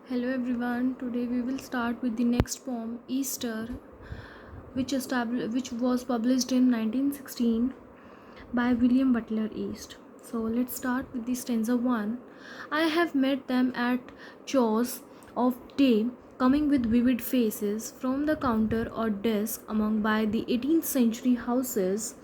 Hello everyone. Today we will start with the next poem, Easter, which was published in 1916 by William Butler Yeats. So let's start with the stanza 1. I have met them at chores of day, coming with vivid faces from the counter or desk among by the 18th century houses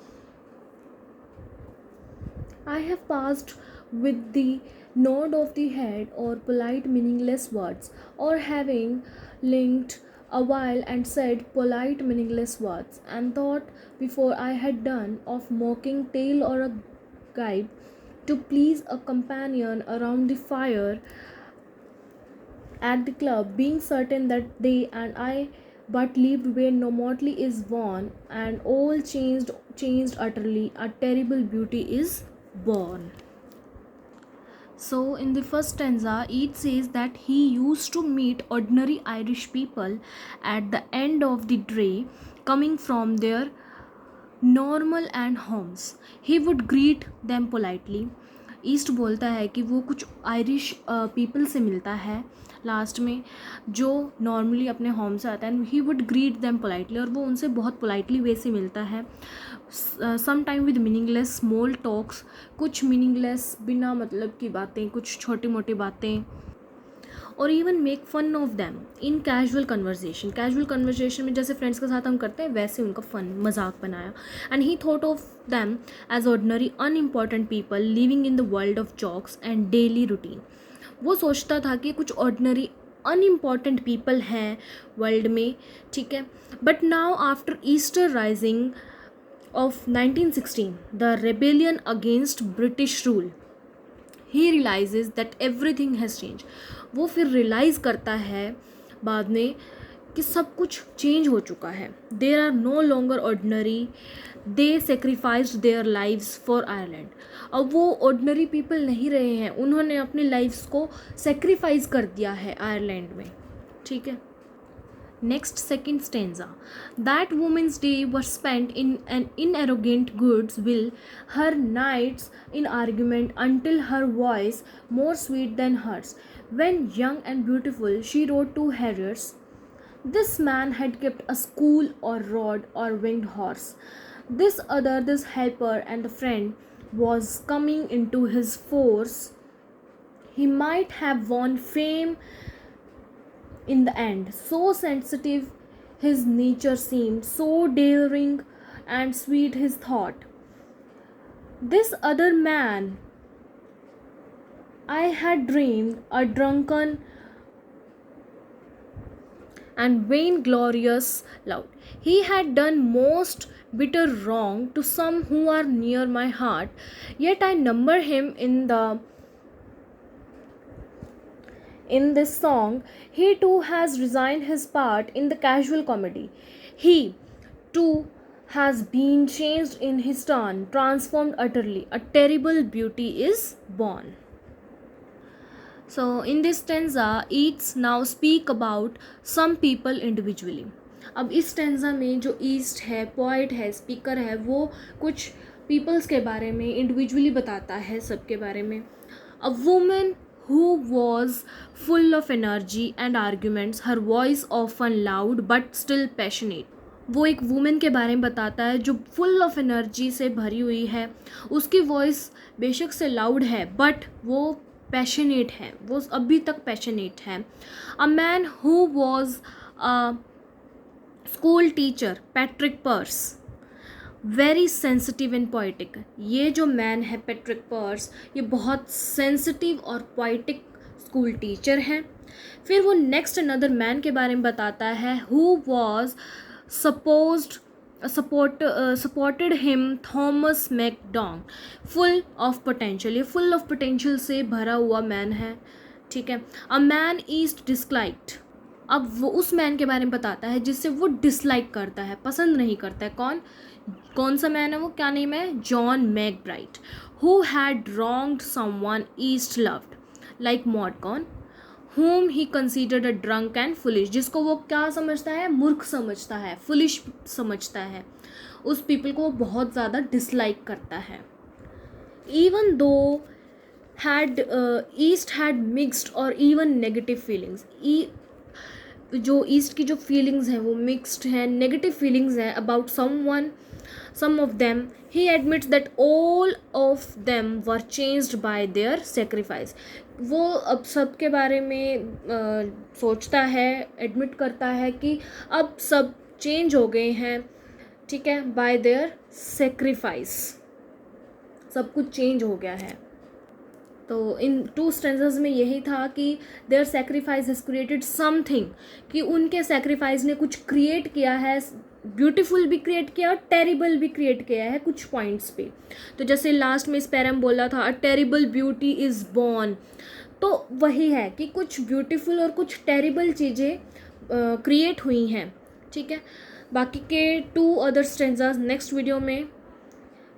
I have passed with the nod of the head or polite meaningless words, or having linked a while and said polite meaningless words, and thought before I had done of mocking tale or a gibe to please a companion around the fire at the club, being certain that they and I but lived where no motley is born, and all changed utterly, a terrible beauty is born. So, in the first stanza, it says that he used to meet ordinary Irish people at the end of the day coming from their normal and homes he would greet them politely. ईस्ट बोलता है कि वो कुछ Irish people से मिलता है last में जो नॉर्मली अपने होम से आता है. He would greet them politely और वो उनसे बहुत पोलाइटली वे से मिलता है. Some time with meaningless small talks, कुछ मीनिंगलेस बिना मतलब की बातें, कुछ छोटी मोटी बातें, और even make fun of them in casual conversation में जैसे फ्रेंड्स के साथ हम करते हैं वैसे उनका फन मजाक बनाया. And he thought of them as ordinary unimportant people living in the world of jokes and daily routine. वो सोचता था कि कुछ ऑर्डनरी अनइम्पॉर्टेंट पीपल हैं वर्ल्ड में, ठीक है. But now after Easter rising of 1916, the rebellion against British rule, he realizes that everything has change. वो फिर रियलाइज़ करता है बाद में कि सब कुछ चेंज हो चुका है. There are no longer ordinary, they sacrificed their lives for Ireland. अब वो ऑर्डनरी पीपल नहीं रहे हैं, उन्होंने अपनी लाइफ्स को सेक्रीफाइस कर दिया है आयरलैंड में, ठीक है. Next, second stanza. That woman's day was spent in an inarrogant goodwill, her nights in argument until her voice more sweet than hers. When young and beautiful, she wrote to Harriers. This man had kept a school or rod or winged horse. This other, this helper and the friend, was coming into his force. He might have won fame in the end. So sensitive his nature seemed, so daring and sweet his thought. This other man I had dreamed a drunken and vainglorious lout. He had done most bitter wrong to some who are near my heart, yet I number him in this song. He too has resigned his part in the casual comedy. He too has been changed in his turn, transformed utterly. A terrible beauty is born. So in this stanza, Yeats now speak about some people individually. अब इस stanza में जो east है, poet है, speaker है, वो कुछ peoples के बारे में इंडिविजुअली बताता है, सबके बारे में. A woman who was full of energy and arguments, her voice often loud but still passionate. वो एक वुमेन के बारे में बताता है जो फुल ऑफ एनर्जी से भरी हुई है, उसकी वॉइस बेशक से लाउड है बट वो पैशनेट है, वो अभी तक पैशनेट है. A man who was a school teacher, Patrick purse, very sensitive and poetic. ये जो मैन है पैट्रिक पर्स, ये बहुत सेंसिटिव और पोइटिक स्कूल टीचर हैं. फिर वो नेक्स्ट अनदर मैन के बारे में बताता है who was supported him, Thomas McDong, full of potential. ये फुल ऑफ पोटेंशियल से भरा हुआ मैन है, ठीक है. A man he'd disliked. अब वो उस मैन के बारे में बताता है जिससे वो डिसलाइक करता है, पसंद नहीं करता है. कौन सा मैन है वो, क्या नेम है, John McBride. Who had wronged someone he'd loved, like मॉडकॉन, whom he considered a drunk and foolish. जिसको वो क्या समझता है, मूर्ख समझता है, फुलिश समझता है, उस पीपल को वो बहुत ज़्यादा डिसलाइक करता है. Even though had East had mixed or even negative feelings. जो ईस्ट की जो फीलिंग्स हैं वो मिक्स्ड हैं, नेगेटिव फीलिंग्स हैं about someone, some of them. He admits that all of them were changed by their sacrifice. वो अब सब के बारे में सोचता है, एडमिट करता है कि अब सब चेंज हो गए हैं, ठीक है, बाय देयर सेक्रीफाइस, सब कुछ चेंज हो गया है. तो इन 2 स्टेंजेस में यही था कि there sacrifice has created something, कि उनके सेक्रीफाइस ने कुछ क्रिएट किया है, ब्यूटीफुल भी क्रिएट किया और टेरिबल भी क्रिएट किया है कुछ पॉइंट्स पे. तो जैसे लास्ट में स्पेरम बोला था a terrible beauty is born, तो वही है कि कुछ ब्यूटीफुल और कुछ टेरिबल चीज़ें क्रिएट हुई हैं, ठीक है. बाकी के 2 अदर स्टेंजास नेक्स्ट वीडियो में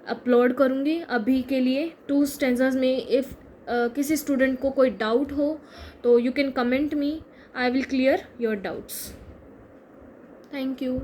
अपलोड करूँगी. अभी के लिए 2 स्टेंजास में इफ़ किसी स्टूडेंट को कोई डाउट हो तो you can comment me, I will clear your doubts. Thank you.